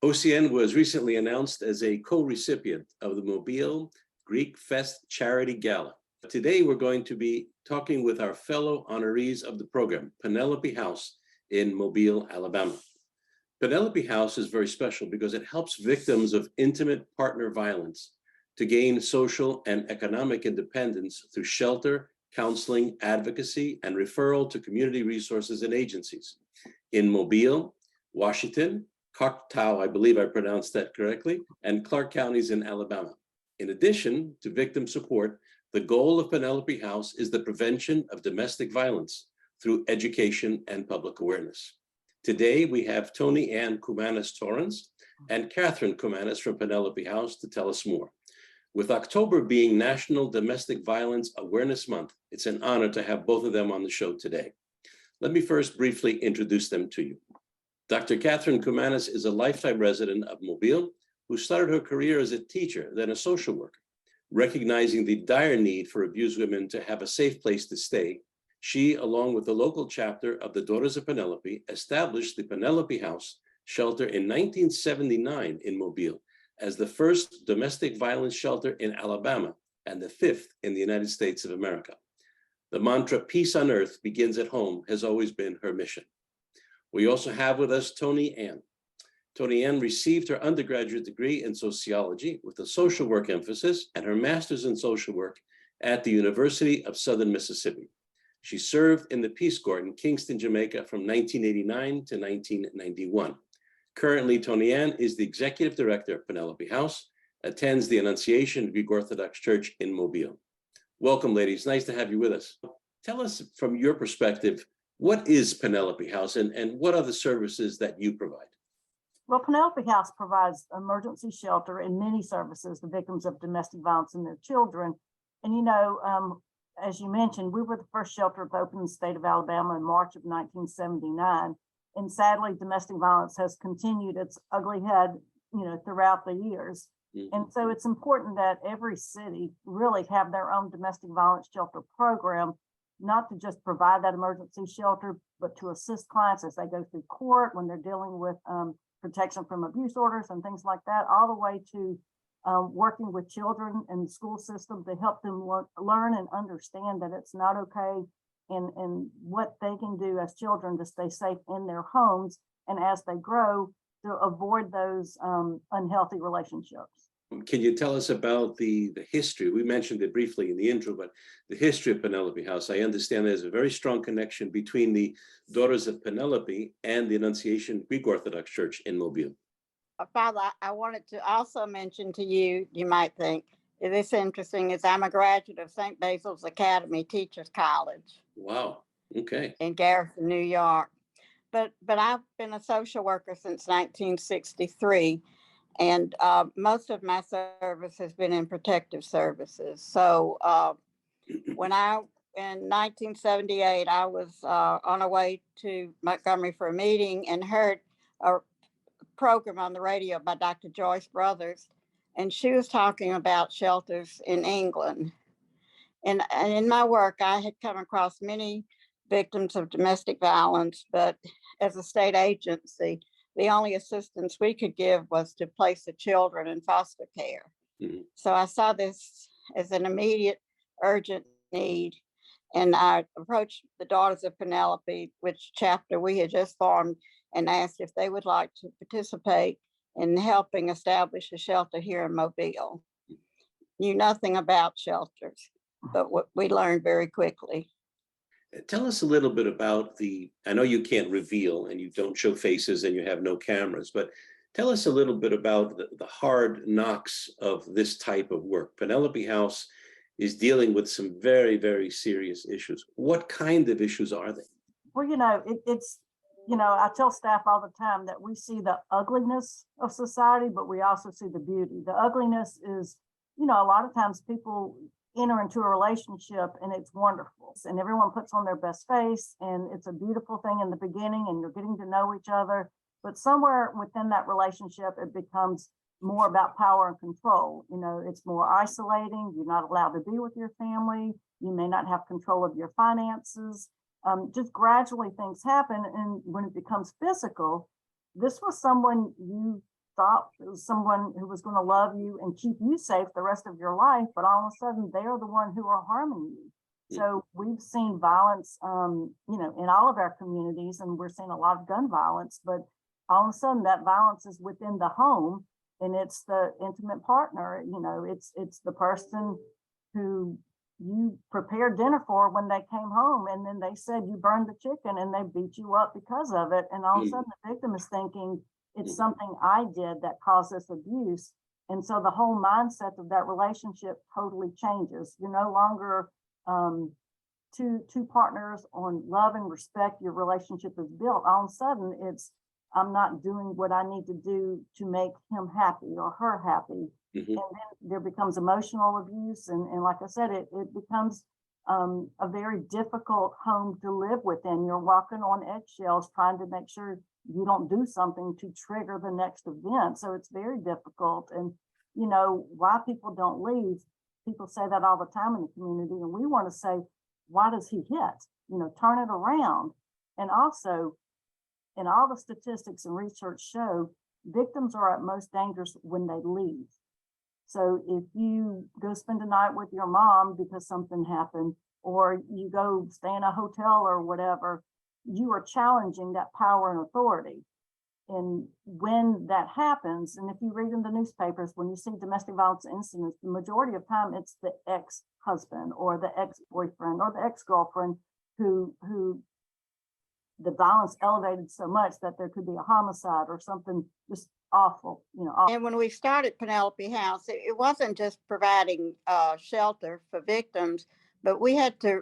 OCN was recently announced as a co-recipient of the Mobile Greekfest Charity Gala. Today, we're going to be talking with our fellow honorees of the program, Penelope House in Mobile, Alabama. Penelope House is very special because it helps victims of intimate partner violence to gain social and economic independence through shelter, counseling, advocacy, and referral to community resources and agencies in Mobile, Washington, Choctaw, I believe I pronounced that correctly, and Clark counties in Alabama. In addition to victim support, the goal of Penelope House is the prevention of domestic violence through education and public awareness. Today, we have Tony Ann Cumanis-Torrance and Catherine Cumanis from Penelope House to tell us more. With October being National Domestic Violence Awareness Month, it's an honor to have both of them on the show today. Let me first briefly introduce them to you. Dr. Catherine Cumanis is a lifetime resident of Mobile who started her career as a teacher, then a social worker. Recognizing the dire need for abused women to have a safe place to stay, she, along with the local chapter of the Daughters of Penelope, established the Penelope House shelter in 1979 in Mobile as the first domestic violence shelter in Alabama and the fifth in the United States of America. The mantra, peace on earth begins at home, has always been her mission. We also have with us Tony Ann. Tony Ann received her undergraduate degree in sociology with a social work emphasis and her master's in social work at the University of Southern Mississippi. She served in the Peace Corps in Kingston, Jamaica from 1989 to 1991. Currently, Tony Ann is the executive director of Penelope House, attends the Annunciation Greek Orthodox Church in Mobile. Welcome, ladies. Nice to have you with us. Tell us from your perspective, what is Penelope House and what are the services that you provide? Well, Penelope House provides emergency shelter and many services to victims of domestic violence and their children. And, you know, as you mentioned, we were the first shelter to open in the state of Alabama in March of 1979. And sadly, domestic violence has continued its ugly head, you know, throughout the years. Mm-hmm. And so it's important that every city really have their own domestic violence shelter program, not to just provide that emergency shelter, but to assist clients as they go through court when they're dealing with protection from abuse orders and things like that, all the way to working with children in the school system to help them learn and understand that it's not okay and what they can do as children to stay safe in their homes and as they grow to avoid those unhealthy relationships. Can you tell us about the history? We mentioned it briefly in the intro, but the history of Penelope House. I understand there's a very strong connection between the Daughters of Penelope and the Annunciation Greek Orthodox Church in Mobile. Father, I wanted to also mention to you, you might think, this is interesting, is I'm a graduate of St. Basil's Academy Teachers College. Wow, okay. In Garrison, New York. But I've been a social worker since 1963. And most of my service has been in protective services. So in 1978, I was on a way to Montgomery for a meeting and heard a program on the radio by Dr. Joyce Brothers. And she was talking about shelters in England. And in my work, I had come across many victims of domestic violence, but as a state agency, the only assistance we could give was to place the children in foster care. Mm-hmm. So I saw this as an immediate, urgent need. And I approached the Daughters of Penelope, which chapter we had just formed, and asked if they would like to participate in helping establish a shelter here in Mobile. Knew nothing about shelters, but we learned very quickly. Tell us a little bit about I know you can't reveal and you don't show faces and you have no cameras, but tell us a little bit about the hard knocks of this type of work. Penelope House is dealing with some very, very serious issues. What kind of issues are they? Well, you know, it's, you know, I tell staff all the time that we see the ugliness of society, but we also see the beauty. The ugliness is, you know, a lot of times people enter into a relationship and it's wonderful and everyone puts on their best face and it's a beautiful thing in the beginning and you're getting to know each other, but somewhere within that relationship it becomes more about power and control. You know, it's more isolating. You're not allowed to be with your family. You may not have control of your finances. Just gradually things happen, and when it becomes physical, this was someone you thought it was someone who was going to love you and keep you safe the rest of your life, but all of a sudden they are the one who are harming you. So we've seen violence, you know, in all of our communities, and we're seeing a lot of gun violence, but all of a sudden that violence is within the home, and it's the intimate partner, you know, it's the person who you prepared dinner for when they came home, and then they said you burned the chicken and they beat you up because of it. And all of a sudden the victim is thinking it's something I did that caused this abuse. And so the whole mindset of that relationship totally changes. You're no longer two partners on love and respect. Your relationship is built. All of a sudden it's, I'm not doing what I need to do to make him happy or her happy. And then there becomes emotional abuse. And like I said, it becomes a very difficult home to live within. You're walking on eggshells trying to make sure you don't do something to trigger the next event. So it's very difficult. And, you know, why people don't leave, people say that all the time in the community. And we want to say, why does he hit? You know, turn it around. And also, and all the statistics and research show victims are at most dangerous when they leave. So if you go spend a night with your mom because something happened, or you go stay in a hotel or whatever, you are challenging that power and authority. And when that happens, and if you read in the newspapers, when you see domestic violence incidents, the majority of time it's the ex-husband or the ex-boyfriend or the ex-girlfriend who the violence elevated so much that there could be a homicide or something just awful, you know. And when we started Penelope House, it wasn't just providing shelter for victims, but we had to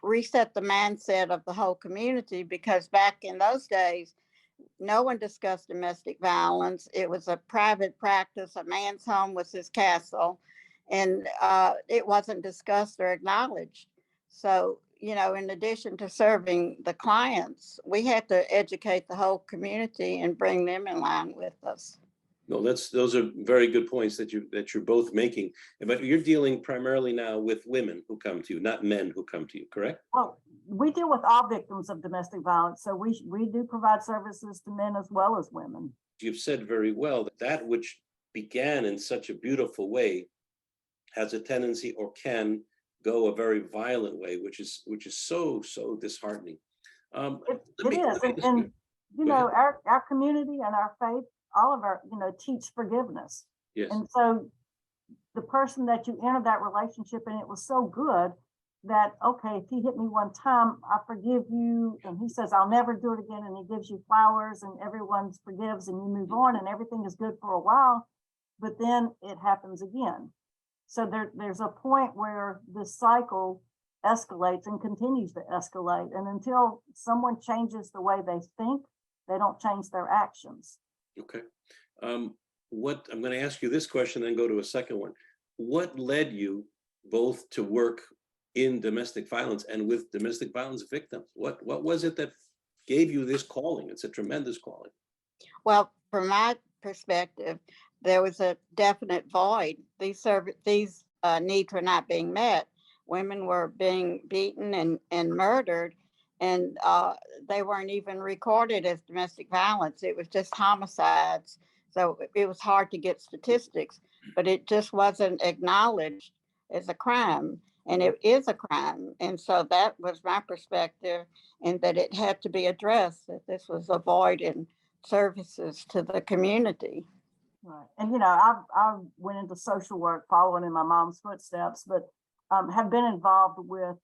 reset the mindset of the whole community, because back in those days, no one discussed domestic violence. It was a private practice. A man's home was his castle, and it wasn't discussed or acknowledged. So, you know, in addition to serving the clients, we had to educate the whole community and bring them in line with us. No, those are very good points that you're both making. But you're dealing primarily now with women who come to you, not men who come to you, correct? Well, we deal with all victims of domestic violence. So we do provide services to men as well as women. You've said very well that which began in such a beautiful way has a tendency or can go a very violent way, which is so disheartening. It is. And you know, our community and our faith, all of our, you know, teach forgiveness. Yes. And so the person that you enter that relationship, and it was so good that, okay, if he hit me one time, I forgive you. And he says, I'll never do it again. And he gives you flowers and everyone forgives and you move on and everything is good for a while, but then it happens again. So there's a point where this cycle escalates and continues to escalate. And until someone changes the way they think, they don't change their actions. Okay. What I'm going to ask you this question, then go to a second one. What led you both to work in domestic violence and with domestic violence victims? What was it that gave you this calling? It's a tremendous calling. Well, from my perspective, there was a definite void. These needs were not being met. Women were being beaten and murdered, and they weren't even recorded as domestic violence. It was just homicides. So it was hard to get statistics, but it just wasn't acknowledged as a crime. And it is a crime. And so that was my perspective, and that it had to be addressed, that this was a void in services to the community. Right. And, you know, I went into social work following in my mom's footsteps, but have been involved with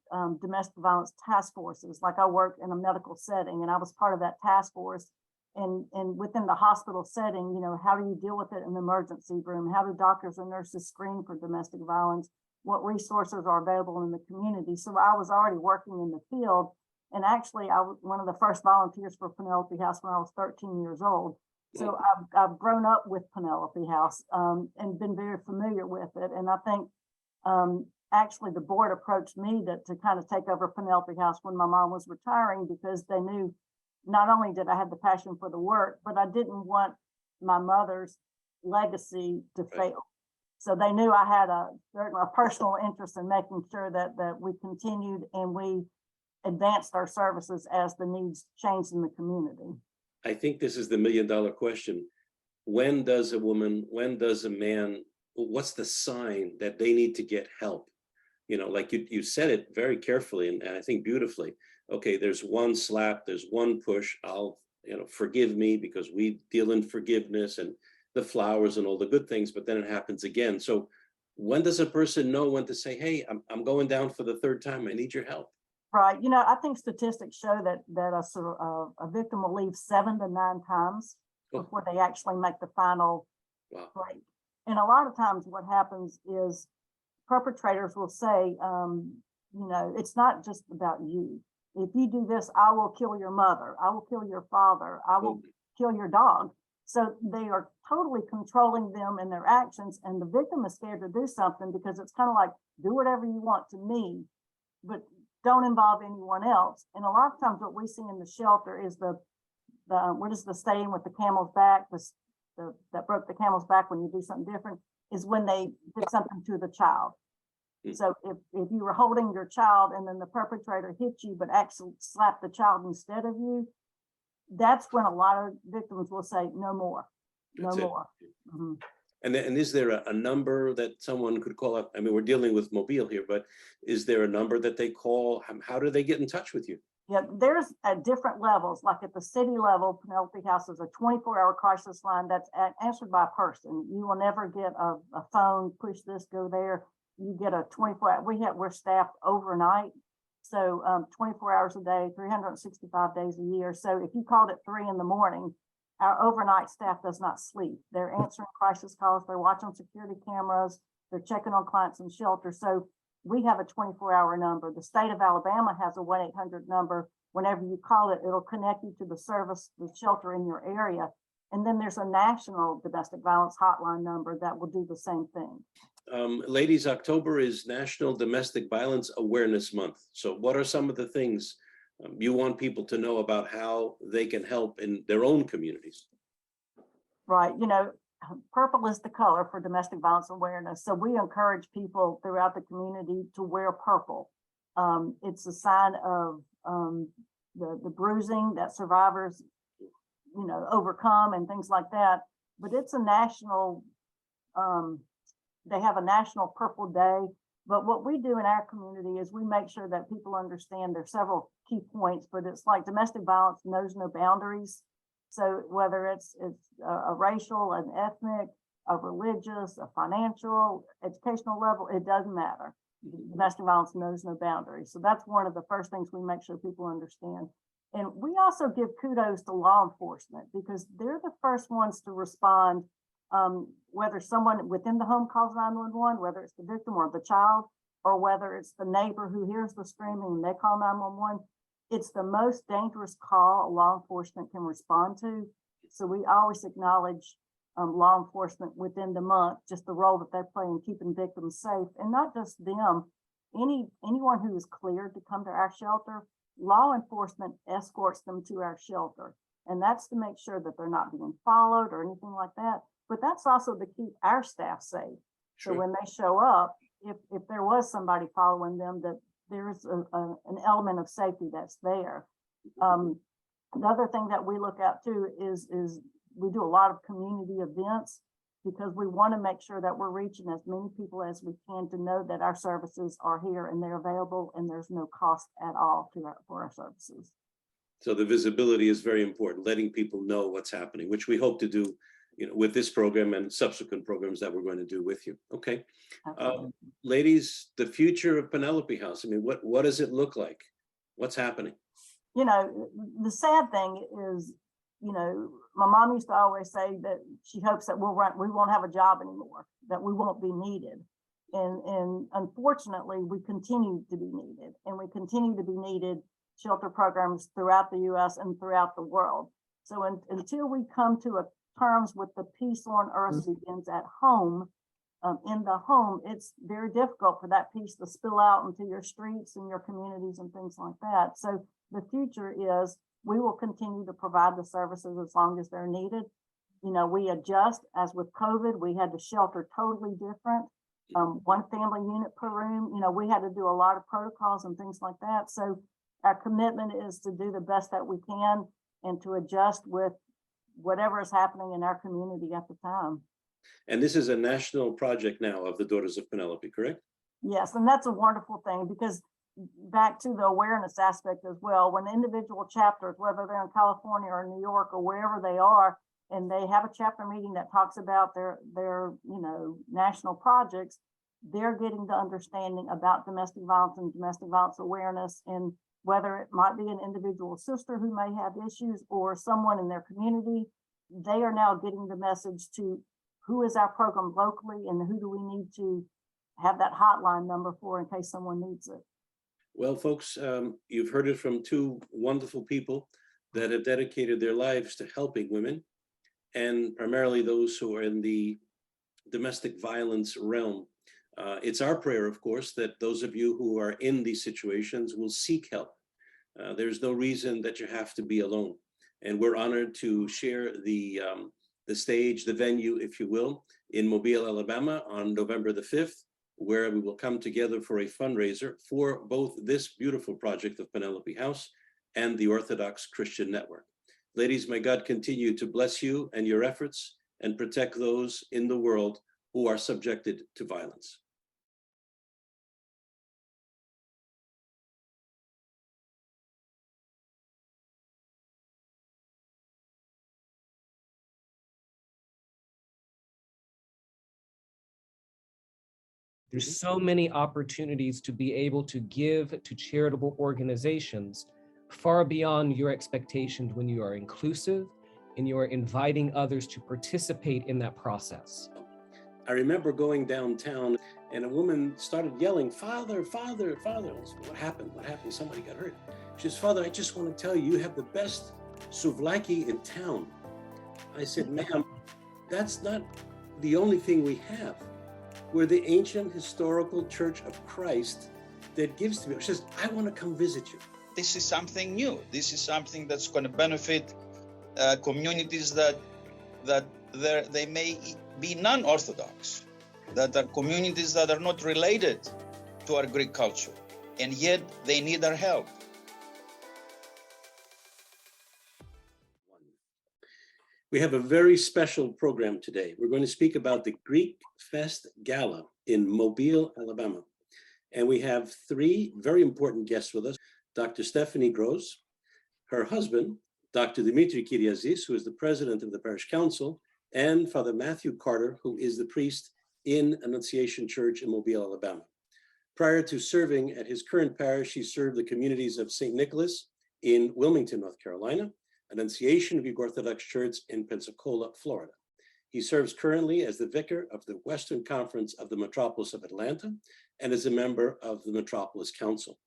domestic violence task forces. Like I work in a medical setting and I was part of that task force. And within the hospital setting, you know, how do you deal with it in the emergency room? How do doctors and nurses screen for domestic violence? What resources are available in the community? So I was already working in the field. And actually, I was one of the first volunteers for Penelope House when I was 13 years old. So I've grown up with Penelope House and been very familiar with it. And I think actually the board approached me to kind of take over Penelope House when my mom was retiring, because they knew not only did I have the passion for the work, but I didn't want my mother's legacy to fail. So they knew I had a personal interest in making sure that we continued and we advanced our services as the needs changed in the community. I think this is the $1 million question. when does a woman, when does a man, what's the sign that they need to get help? You know, like you said it very carefully and I think beautifully. Okay, there's one slap, there's one push. I'll, forgive me, because we deal in forgiveness and the flowers and all the good things, but then it happens again. So when does a person know when to say, hey, I'm going down for the third time, I need your help? Right. I think statistics show that a victim will leave 7 to 9 times before they actually make the final break. And a lot of times what happens is perpetrators will say, it's not just about you. If you do this, I will kill your mother. I will kill your father. I will kill your dog. So they are totally controlling them and their actions. And the victim is scared to do something because it's kind of like, do whatever you want to me, but don't involve anyone else. And a lot of times what we see in the shelter is what is the saying with the camel's back, that broke the camel's back when you do something different, is when they did something to the child. So if you were holding your child and then the perpetrator hit you, but actually slapped the child instead of you, that's when a lot of victims will say, no more, no more. Mm-hmm. And is there a number that someone could call up? I mean, we're dealing with Mobile here, but is there a number that they call? How do they get in touch with you? Yeah, there's at different levels. Like at the city level, Penelope House is a 24-hour crisis line that's answered by a person. You will never get a phone, push this, go there. You get a 24-hour, we're staffed overnight. So 24 hours a day, 365 days a year. So if you called at 3 in the morning, our overnight staff does not sleep. They're answering crisis calls. They're watching security cameras. They're checking on clients in shelter. So we have a 24-hour number. The state of Alabama has a 1-800 number. Whenever you call it, it'll connect you to the service, the shelter in your area. And then there's a national domestic violence hotline number that will do the same thing. Ladies, October is National Domestic Violence Awareness Month. So what are some of the things you want people to know about how they can help in their own communities? Right. Purple is the color for domestic violence awareness. So we encourage people throughout the community to wear purple. It's a sign of the bruising that survivors, overcome and things like that. But it's a national, they have a national Purple Day. But what we do in our community is we make sure that people understand there's several key points, but it's like domestic violence knows no boundaries. So whether it's a racial, an ethnic, a religious, a financial, educational level, it doesn't matter. Domestic violence knows no boundaries. So that's one of the first things we make sure people understand. And we also give kudos to law enforcement because they're the first ones to respond, whether someone within the home calls 911, whether it's the victim or the child, or whether it's the neighbor who hears the screaming and they call 911. It's the most dangerous call law enforcement can respond to. So we always acknowledge law enforcement within the month, just the role that they play in keeping victims safe, and not just them. Anyone who is cleared to come to our shelter, law enforcement escorts them to our shelter. And that's to make sure that they're not being followed or anything like that. But that's also to keep our staff safe. Sure. So when they show up, if there was somebody following them, that there's an element of safety that's there. Another thing that we look at too is we do a lot of community events because we want to make sure that we're reaching as many people as we can to know that our services are here and they're available and there's no cost at all for our services. So the visibility is very important, letting people know what's happening, which we hope to do with this program and subsequent programs that we're going to do with you. Okay. Ladies, the future of Penelope House, I mean, what does it look like? What's happening? The sad thing is, my mom used to always say that she hopes that we won't have a job anymore, that we won't be needed. And unfortunately, we continue to be needed, and we continue to be needed shelter programs throughout the U.S. and throughout the world. So until we come to terms with the peace on earth begins at home, in the home, it's very difficult for that peace to spill out into your streets and your communities and things like that. So the future is we will continue to provide the services as long as they're needed. We adjust. As with COVID, we had to shelter totally different. One family unit per room. We had to do a lot of protocols and things like that. So our commitment is to do the best that we can and to adjust with whatever is happening in our community at the time. And this is a national project now of the Daughters of Penelope, correct? Yes, and that's a wonderful thing, because back to the awareness aspect as well, when individual chapters, whether they're in California or New York or wherever they are, and they have a chapter meeting that talks about their national projects, they're getting the understanding about domestic violence and domestic violence awareness, and whether it might be an individual sister who may have issues or someone in their community, they are now getting the message to who is our program locally and who do we need to have that hotline number for in case someone needs it. Well, folks, you've heard it from two wonderful people that have dedicated their lives to helping women, and primarily those who are in the domestic violence realm. It's our prayer, of course, that those of you who are in these situations will seek help. There's no reason that you have to be alone. And we're honored to share the stage, the venue, if you will, in Mobile, Alabama on November the 5th, where we will come together for a fundraiser for both this beautiful project of Penelope House and the Orthodox Christian Network. Ladies, may God continue to bless you and your efforts and protect those in the world who are subjected to violence. There's so many opportunities to be able to give to charitable organizations far beyond your expectations when you are inclusive and you are inviting others to participate in that process. I remember going downtown and a woman started yelling, "Father, Father, Father." I said, "What happened? What happened? Somebody got hurt." She says, "Father, I just want to tell you, you have the best souvlaki in town." I said, "Ma'am, that's not the only thing we have. We're the ancient historical Church of Christ that gives to me." She says, "I want to come visit you." This is something new. This is something that's going to benefit communities that they may be non-Orthodox, that are communities that are not related to our Greek culture, and yet they need our help. We have a very special program today. We're going to speak about the Greekfest Gala in Mobile, Alabama. And we have three very important guests with us. Dr. Stephanie Gross, her husband, Dr. Dimitri Kyriazis, who is the president of the parish council, and Father Matthew Carter, who is the priest in Annunciation Church in Mobile, Alabama. Prior to serving at his current parish, he served the communities of St. Nicholas in Wilmington, North Carolina, Annunciation Greek Orthodox Church in Pensacola, Florida. He serves currently as the vicar of the Western Conference of the Metropolis of Atlanta and is a member of the Metropolis Council.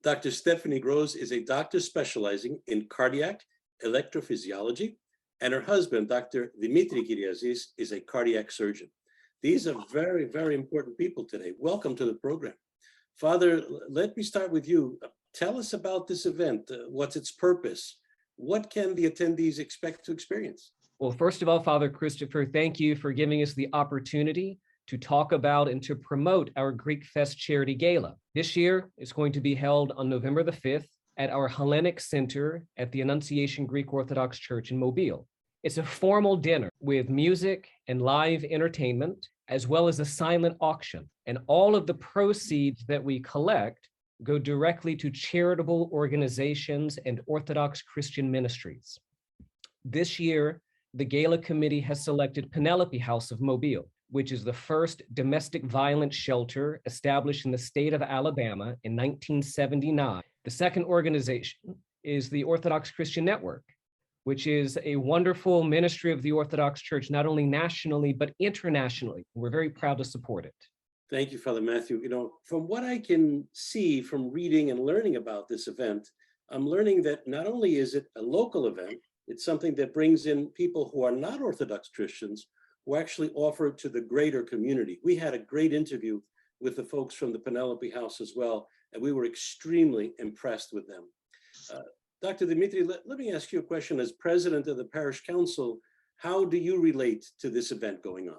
Dr. Stephanie Gross is a doctor specializing in cardiac electrophysiology, and her husband, Dr. Dimitri Kyriazis, is a cardiac surgeon. These are very, very important people today. Welcome to the program. Father, let me start with you. Tell us about this event. What's its purpose? What can the attendees expect to experience? Well, first of all, Father Christopher, thank you for giving us the opportunity to talk about and to promote our Greekfest Charity Gala. This year is going to be held on November the 5th at our Hellenic Center at the Annunciation Greek Orthodox Church in Mobile. It's a formal dinner with music and live entertainment, as well as a silent auction. And all of the proceeds that we collect go directly to charitable organizations and Orthodox Christian ministries. This year, the Gala Committee has selected Penelope House of Mobile, which is the first domestic violence shelter established in the state of Alabama in 1979. The second organization is the Orthodox Christian Network, which is a wonderful ministry of the Orthodox Church, not only nationally, but internationally. We're very proud to support it. Thank you, Father Matthew. You know, from what I can see from reading and learning about this event, I'm learning that not only is it a local event, it's something that brings in people who are not Orthodox Christians, who actually offer to the greater community. We had a great interview with the folks from the Penelope House as well, and we were extremely impressed with them. Dr. Dimitri, let me ask you a question. As president of the parish council, how do you relate to this event going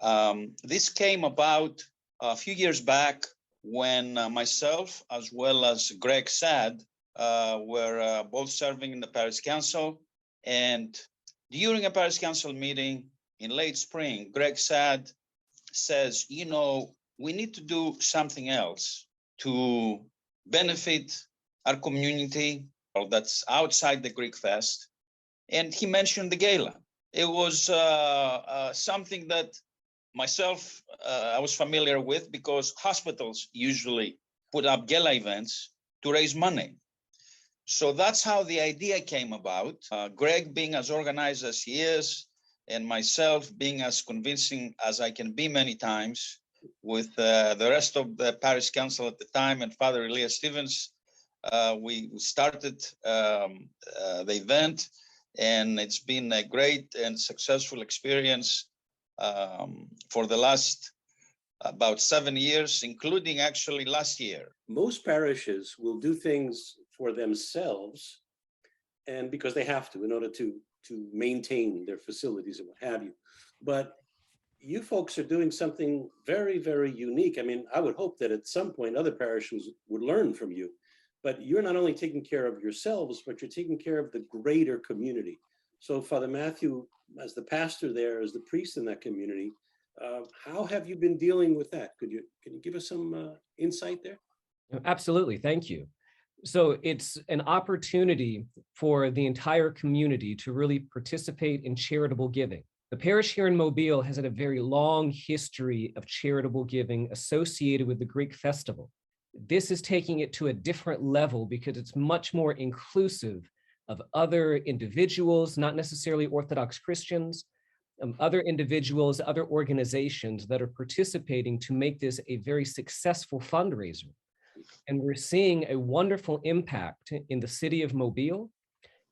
on? This came about a few years back when myself, as well as Greg Saad, were both serving in the parish council. And During a parish council meeting in late spring, Greg Saad says, you know, we need to do something else to benefit our community that's outside the Greek Fest. And he mentioned the gala. It was something that myself, I was familiar with because hospitals usually put up gala events to raise money. So that's how the idea came about. Greg being as organized as he is, and myself being as convincing as I can be many times, with the rest of the parish council at the time and Father Elias Stevens, we started the event, and it's been a great and successful experience for the last about 7 years, including actually last year. Most parishes will do things for themselves, and because they have to in order to maintain their facilities and what have you. But you folks are doing something very, very unique. I mean, I would hope that at some point other parishes would learn from you, but you're not only taking care of yourselves, but you're taking care of the greater community. So Father Matthew, as the pastor there, as the priest in that community, how have you been dealing with that? Can you give us some insight there? Absolutely, thank you. So it's an opportunity for the entire community to really participate in charitable giving. The parish here in Mobile has had a very long history of charitable giving associated with the Greek festival. This is taking it to a different level because it's much more inclusive of other individuals, not necessarily Orthodox Christians, other individuals, other organizations that are participating to make this a very successful fundraiser. And we're seeing a wonderful impact in the city of Mobile,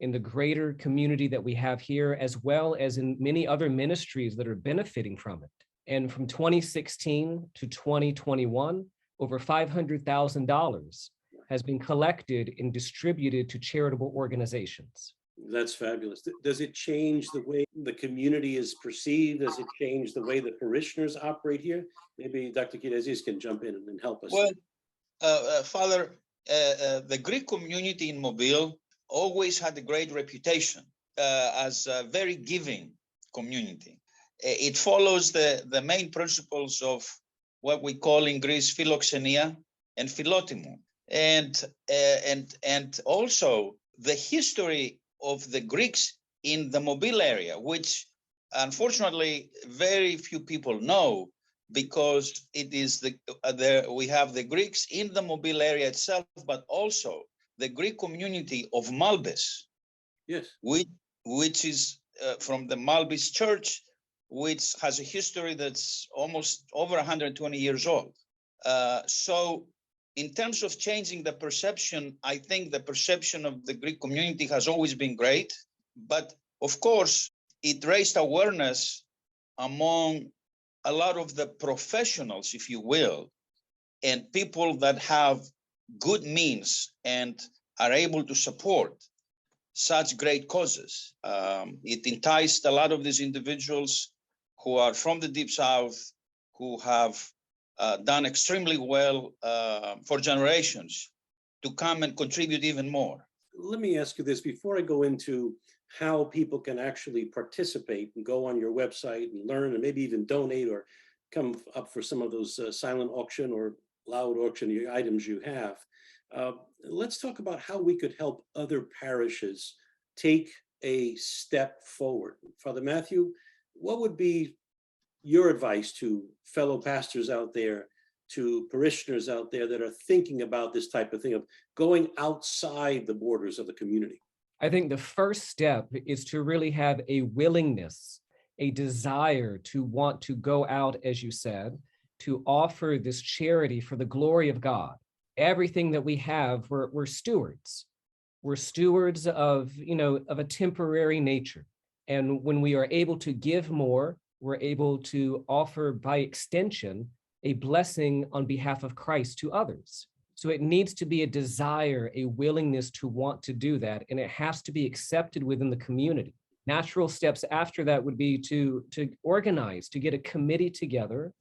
in the greater community that we have here, as well as in many other ministries that are benefiting from it. And from 2016 to 2021, over $500,000 has been collected and distributed to charitable organizations. That's fabulous. Does it change the way the community is perceived? Does it change the way the parishioners operate here? Maybe Dr. Kidezis can jump in and help us. Well, Father, the Greek community in Mobile always had a great reputation as a very giving community. It follows the main principles of what we call in Greece philoxenia and philotimo, and also the history of the Greeks in the Mobile area, which unfortunately very few people know, because it is we have the Greeks in the Mobile area itself, but also the Greek community of Malbis, yes, which is from the Malbis Church, which has a history that's almost over 120 years old. So in terms of changing the perception, I think the perception of the Greek community has always been great, but of course, it raised awareness among a lot of the professionals, if you will, and people that have good means and are able to support such great causes. It enticed a lot of these individuals who are from the Deep South, who have done extremely well for generations, to come and contribute even more. Let me ask you this before I go into how people can actually participate and go on your website and learn and maybe even donate or come up for some of those silent auction or loud auction items you have. Let's talk about how we could help other parishes take a step forward. Father Matthew, what would be your advice to fellow pastors out there, to parishioners out there that are thinking about this type of thing, of going outside the borders of the community? I think the first step is to really have a willingness, a desire to want to go out, as you said, to offer this charity for the glory of God. Everything that we have, we're stewards. We're stewards of a temporary nature. And when we are able to give more, we're able to offer, by extension, a blessing on behalf of Christ to others. So it needs to be a desire, a willingness to want to do that, and it has to be accepted within the community. Natural steps after that would be to organize, to get a committee together,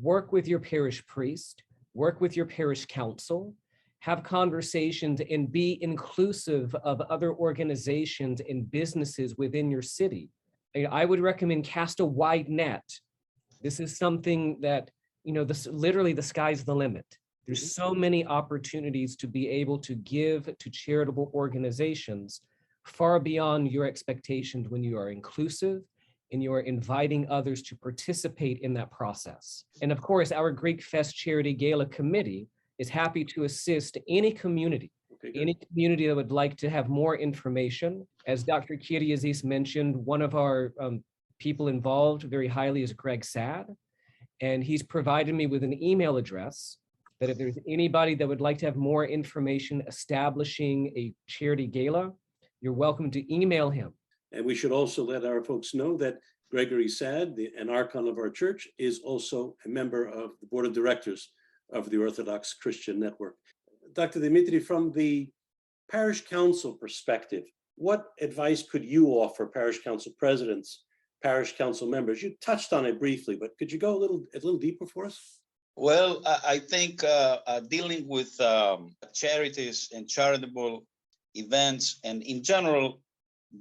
work with your parish priest, work with your parish council, have conversations, and be inclusive of other organizations and businesses within your city I would recommend cast a wide net. This is something that, this literally the sky's the limit. There's so many opportunities to be able to give to charitable organizations far beyond your expectations when you are inclusive and you are inviting others to participate in that process. And of course, our Greekfest Charity Gala committee is happy to assist any community, any community that would like to have more information. As Dr. Kyriazis mentioned, one of our people involved very highly is Greg Saag, and he's provided me with an email address that if there's anybody that would like to have more information establishing a charity gala, you're welcome to email him. And we should also let our folks know that Gregory Saad, an archon of our church, is also a member of the board of directors of the Orthodox Christian Network. Dr. Dimitri, from the parish council perspective, what advice could you offer parish council presidents, parish council members? You touched on it briefly, but could you go a little deeper for us? Well, I think dealing with charities and charitable events, and in general,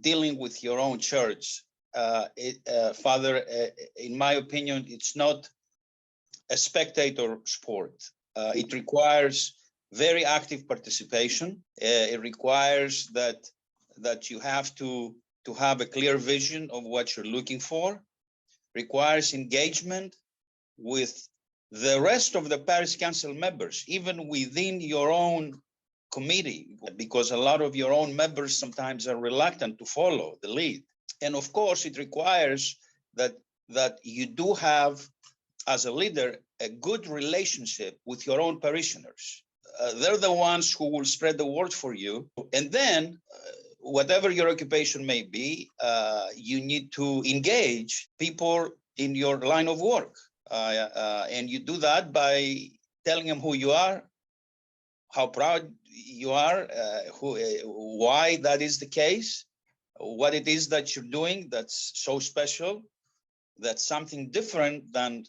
dealing with your own church, Father, in my opinion, it's not a spectator sport. It requires very active participation. It requires that you have to have a clear vision of what you're looking for. Requires engagement with the rest of the parish council members, even within your own committee, because a lot of your own members sometimes are reluctant to follow the lead. And of course, it requires that you do have, as a leader, a good relationship with your own parishioners. They're the ones who will spread the word for you. And then, whatever your occupation may be, you need to engage people in your line of work. And you do that by telling them who you are, how proud you are, why that is the case, what it is that you're doing that's so special, that's something different than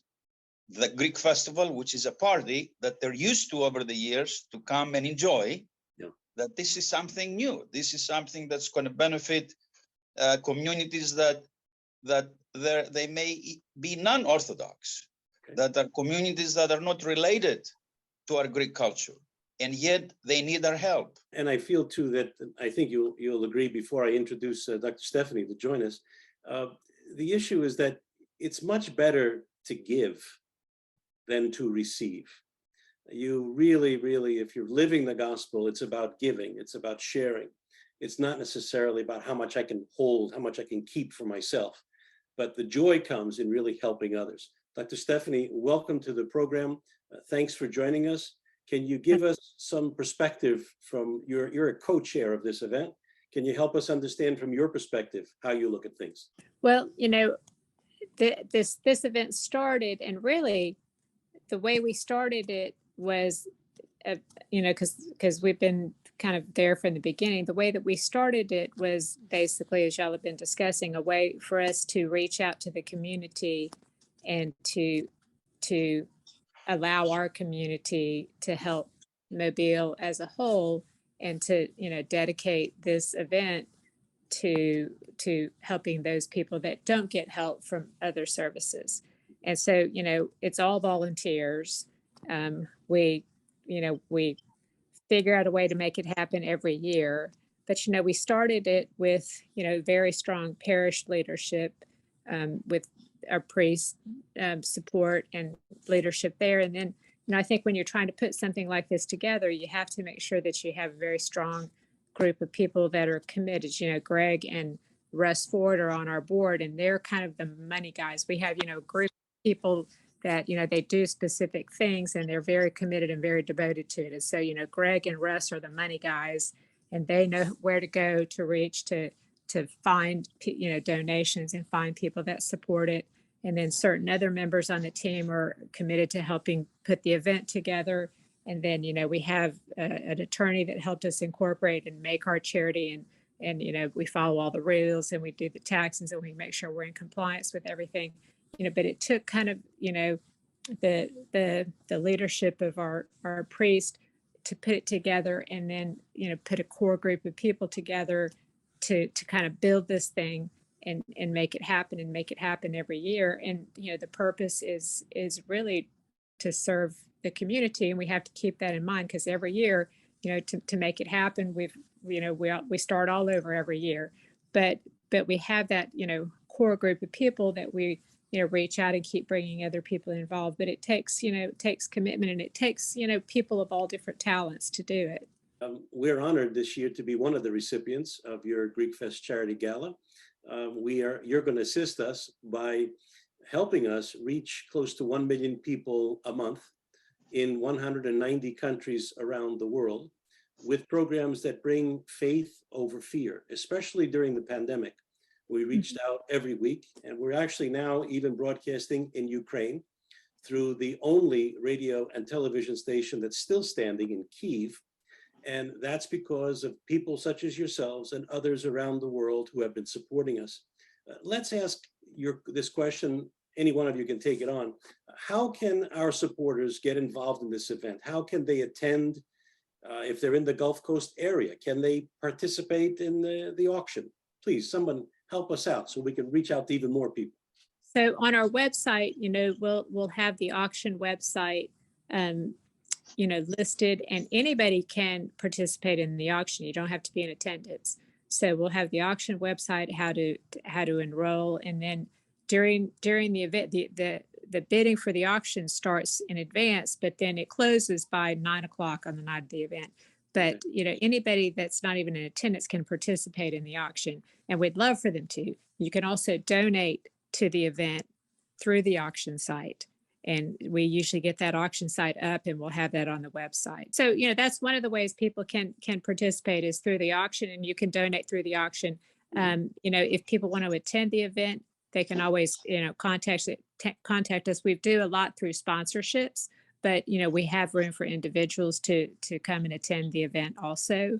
the Greek festival, which is a party that they're used to over the years to come and enjoy. Yeah. That This is something new. This is something that's going to benefit communities that they may be non-Orthodox, that are communities that are not related to our Greek culture, and yet they need our help. And I feel too that I think you'll agree before I introduce Dr. Stephanie to join us. The issue is that it's much better to give than to receive. You really, if you're living the gospel, it's about giving, it's about sharing. It's not necessarily about how much I can hold, how much I can keep for myself, but the joy comes in really helping others. Dr. Stephanie, welcome to the program. Thanks for joining us. Can you give us some perspective from you're a co-chair of this event. Can you help us understand from your perspective how you look at things? Well, this event started, and really the way we started it was, because we've been kind of there from the beginning. The way that we started it was basically, as y'all have been discussing, a way for us to reach out to the community and to allow our community to help Mobile as a whole, and to dedicate this event to helping those people that don't get help from other services. And so it's all volunteers. We figure out a way to make it happen every year, but we started it with very strong parish leadership, with our priest support and leadership there. And then, I think when you're trying to put something like this together, you have to make sure that you have a very strong group of people that are committed. Greg and Russ Ford are on our board, and they're kind of the money guys. We have, a group of people that, they do specific things, and they're very committed and very devoted to it. And so, Greg and Russ are the money guys, and they know where to go to reach to find, donations and find people that support it. And then certain other members on the team are committed to helping put the event together. And then, we have an attorney that helped us incorporate and make our charity. And we follow all the rules, and we do the taxes, and we make sure we're in compliance with everything. But it took kind of, the leadership of our priest to put it together, and then, put a core group of people together to kind of build this thing. and make it happen and make it happen every year. And, the purpose is really to serve the community. And we have to keep that in mind, because every year, to make it happen, we start all over every year, but we have that, core group of people that we, reach out and keep bringing other people involved. But it takes, it takes commitment, and it takes, people of all different talents to do it. We're honored this year to be one of the recipients of your Greekfest Charity Gala. You're going to assist us by helping us reach close to 1 million people a month in 190 countries around the world, with programs that bring faith over fear, especially during the pandemic. We reached out every week, and we're actually now even broadcasting in Ukraine through the only radio and television station that's still standing in Kyiv. And that's because of people such as yourselves and others around the world who have been supporting us. Let's ask this question. Any one of you can take it on. How can our supporters get involved in this event? How can they attend if they're in the Gulf Coast area? Can they participate in the auction? Please, someone help us out so we can reach out to even more people. So on our website, we'll have the auction website listed, and anybody can participate in the auction. You don't have to be in attendance. So we'll have the auction website, how to enroll, and then during the event, the bidding for the auction starts in advance, but then it closes by 9 o'clock on the night of the event. But anybody that's not even in attendance can participate in the auction, and we'd love for them to. You can also donate to the event through the auction site. And we usually get that auction site up, and we'll have that on the website. So, that's one of the ways people can participate, is through the auction, and you can donate through the auction. If people want to attend the event, they can always, contact us. We do a lot through sponsorships, but, we have room for individuals to come and attend the event also.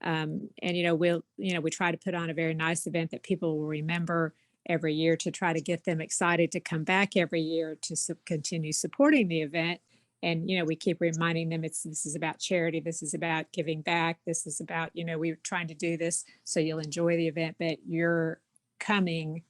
We try to put on a very nice event that people will remember every year, to try to get them excited to come back every year to continue supporting the event. And, we keep reminding them this is about charity. This is about giving back. This is about, we're trying to do this so you'll enjoy the event, but you're coming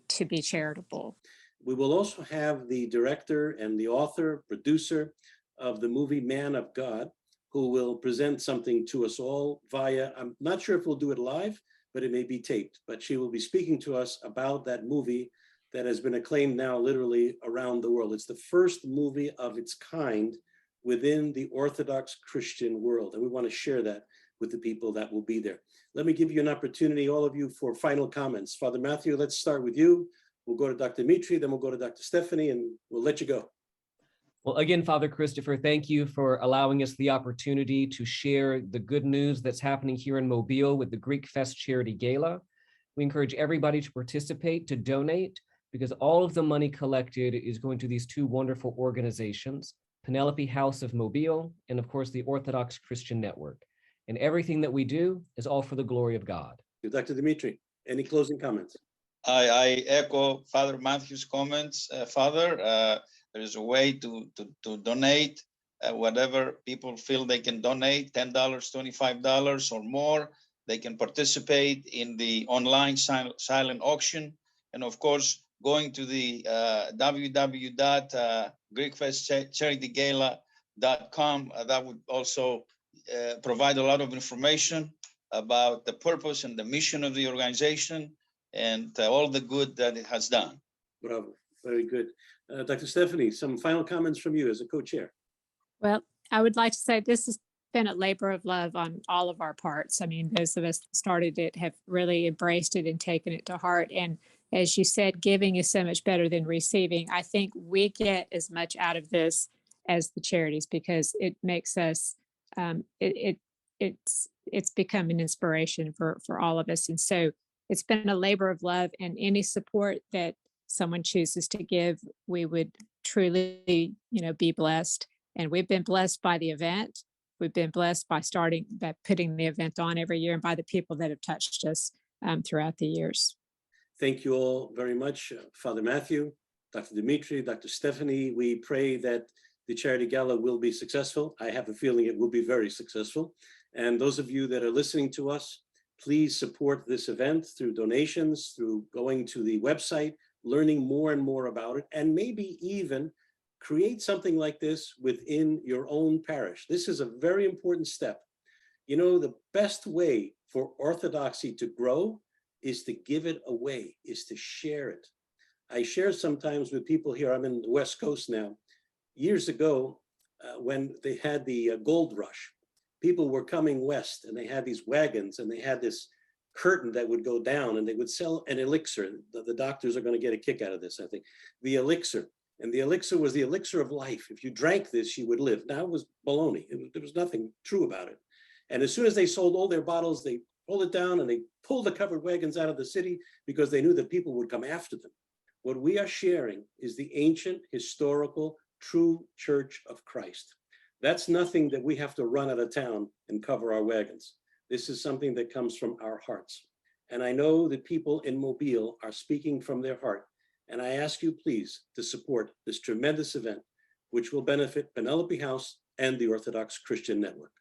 to be charitable. We will also have the director and the author, producer of the movie Man of God, who will present something to us all via, I'm not sure if we'll do it live, but it may be taped. But she will be speaking to us about that movie that has been acclaimed now literally around the world. It's the first movie of its kind within the Orthodox Christian world. And we want to share that with the people that will be there. Let me give you an opportunity, all of you, for final comments. Father Matthew, let's start with you. We'll go to Dr. Dimitri, then we'll go to Dr. Stephanie, and we'll let you go. Well, again, Father Christopher, thank you for allowing us the opportunity to share the good news that's happening here in Mobile with the Greekfest Charity Gala. We encourage everybody to participate, to donate, because all of the money collected is going to these two wonderful organizations, Penelope House of Mobile, and of course, the Orthodox Christian Network. And everything that we do is all for the glory of God. Dr. Dimitri, any closing comments? I echo Father Matthew's comments. Father, there is a way to donate whatever people feel they can donate, $10, $25 or more. They can participate in the online silent auction. And of course, going to the www.greekfestcharitygala.com, that would also provide a lot of information about the purpose and the mission of the organization and all the good that it has done. Bravo, very good. Dr. Stephanie, some final comments from you as a co-chair. Well, I would like to say this has been a labor of love on all of our parts. I mean, those of us that started it have really embraced it and taken it to heart. And as you said, giving is so much better than receiving. I think we get as much out of this as the charities, because it makes us, it's become an inspiration for all of us. And so it's been a labor of love, and any support that someone chooses to give, we would truly, be blessed. And we've been blessed by the event. We've been blessed by putting the event on every year, and by the people that have touched us throughout the years. Thank you all very much, Father Matthew, Dr. Dimitri, Dr. Stephanie. We pray that the Charity Gala will be successful. I have a feeling it will be very successful. And those of you that are listening to us, Please support this event through donations, through going to the website, learning more and more about it, and maybe even create something like this within your own parish. This is a very important step. You know, the best way for orthodoxy to grow is to give it away, is to share it. I share sometimes with people here, I'm in the West Coast now. Years ago, when they had the gold rush, people were coming west and they had these wagons and they had this curtain that would go down and they would sell an elixir. The doctors are going to get a kick out of this, I think. The elixir. And the elixir was the elixir of life. If you drank this, you would live. Now it was baloney. There was nothing true about it. And as soon as they sold all their bottles, they pulled it down and they pulled the covered wagons out of the city because they knew that people would come after them. What we are sharing is the ancient, historical, true Church of Christ. That's nothing that we have to run out of town and cover our wagons. This is something that comes from our hearts. And I know that people in Mobile are speaking from their heart. And I ask you, please, to support this tremendous event, which will benefit Penelope House and the Orthodox Christian Network.